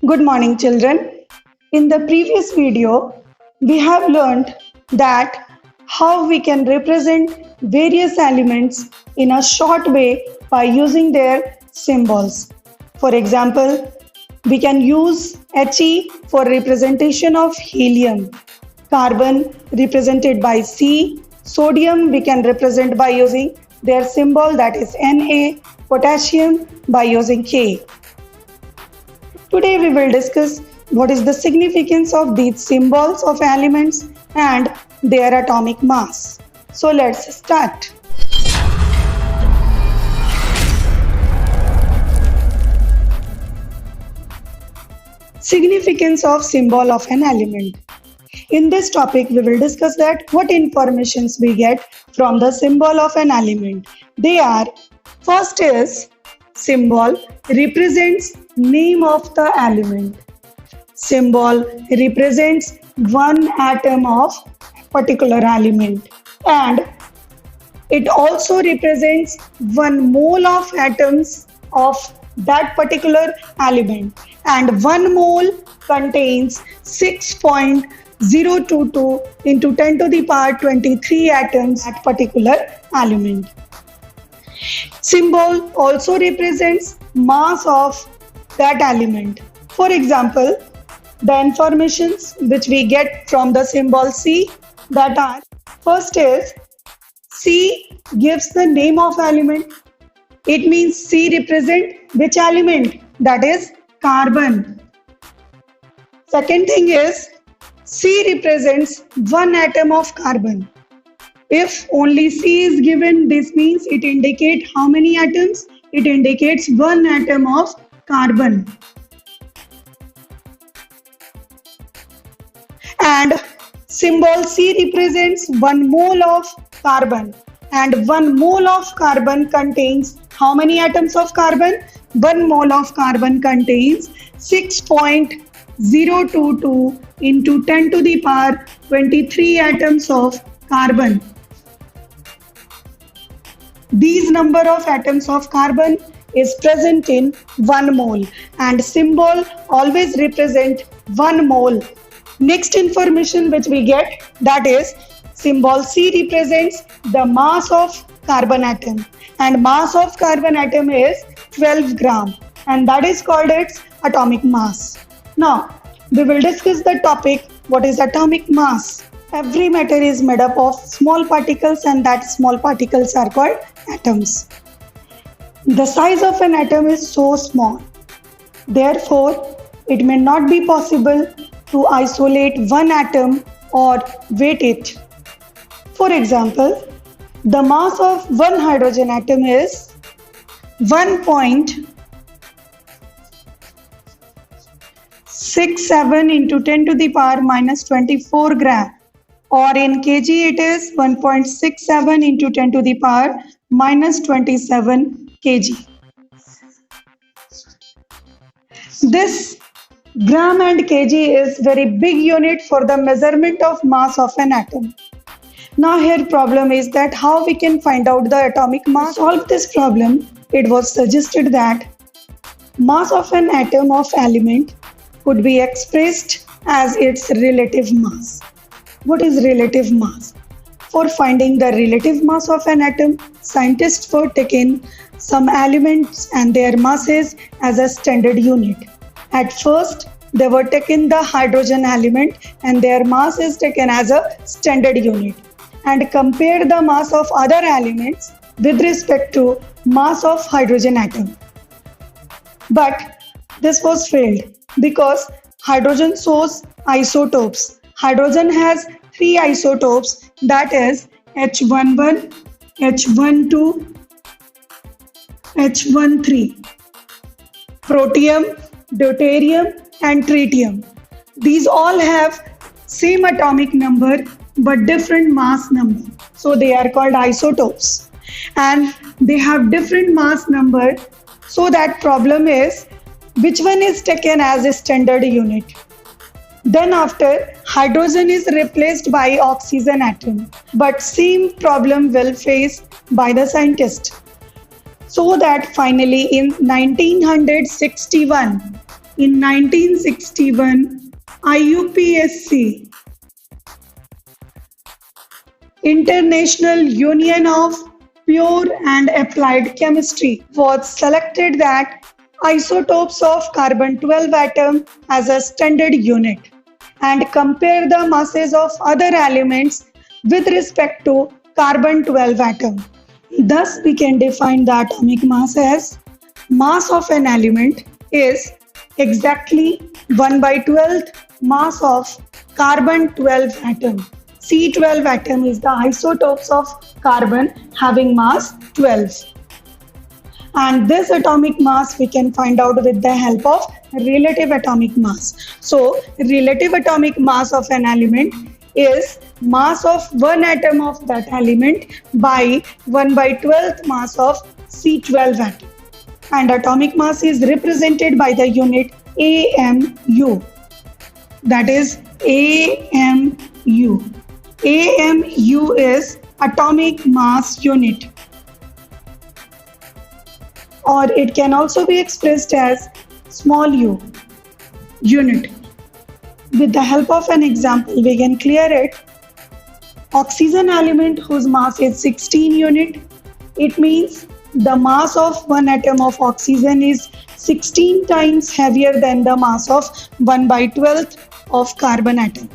Good morning, children. In the previous video, we have learned that how we can represent various elements in a short way by using their symbols. For example, we can use He for representation of helium, carbon represented by C, sodium we can represent by using their symbol that is Na, potassium by using K. Today we will discuss what is the significance of these symbols of elements and their atomic mass. So let's start. Significance of symbol of an element. In this topic we will discuss that what informations we get from the symbol of an element. They are, first is symbol represents name of the element. Symbol represents one atom of particular element, and it also represents one mole of atoms of that particular element, and one mole contains 6.022 into 10 to the power 23 atoms at particular element. Symbol also represents mass of that element. For example, the informations which we get from the symbol C, that are, first is C gives the name of element. It means C represent which element? That is carbon. Second thing is C represents one atom of carbon. If only C is given, this means it indicates how many atoms? It indicates one atom of carbon. And symbol C represents one mole of carbon. And one mole of carbon contains how many atoms of carbon? One mole of carbon contains 6.022 into 10 to the power 23 atoms of carbon. These number of atoms of carbon is present in one mole, and symbol always represent one mole. Next information which we get, that is symbol C represents the mass of carbon atom, and mass of carbon atom is 12 gram, and that is called its atomic mass. Now we will discuss the topic what is atomic mass. Every matter is made up of small particles, and that small particles are called atoms. The size of an atom is so small, therefore it may not be possible to isolate one atom or weight it. For example, the mass of one hydrogen atom is 1.67 into 10 to the power minus 24 gram, or in kg it is 1.67 into 10 to the power minus 27 kg. This gram and kg is very big unit for the measurement of mass of an atom. Now here problem is that how we can find out the atomic mass. To solve this problem, it was suggested that mass of an atom of element could be expressed as its relative mass. What is relative mass? For finding the relative mass of an atom, scientists were taken some elements and their masses as a standard unit. At first, they were taken the hydrogen element and their mass is taken as a standard unit, and compare the mass of other elements with respect to mass of hydrogen atom. But this was failed because hydrogen shows isotopes. Hydrogen has three isotopes, that is H11, H12, H13. Protium, deuterium and tritium. These all have same atomic number but different mass number. So they are called isotopes. And they have different mass number. So that problem is which one is taken as a standard unit. Then after, hydrogen is replaced by oxygen atom, but same problem will face by the scientist. So that finally in 1961, In 1961, IUPAC, International Union of Pure and Applied Chemistry, was selected that isotopes of carbon 12 atom as a standard unit and compare the masses of other elements with respect to carbon 12 atom. Thus, we can define the atomic mass as mass of an element is exactly 1 by 12th mass of carbon 12 atom. C12 atom is the isotopes of carbon having mass 12. And this atomic mass we can find out with the help of relative atomic mass. So, relative atomic mass of an element is mass of one atom of that element by 1 by 12th mass of C12 atom. And atomic mass is represented by the unit AMU. That is AMU. AMU is atomic mass unit, or it can also be expressed as small u unit. With the help of an example, we can clear it. Oxygen element whose mass is 16 unit, it means the mass of one atom of oxygen is 16 times heavier than the mass of 1 by 12th of carbon atom.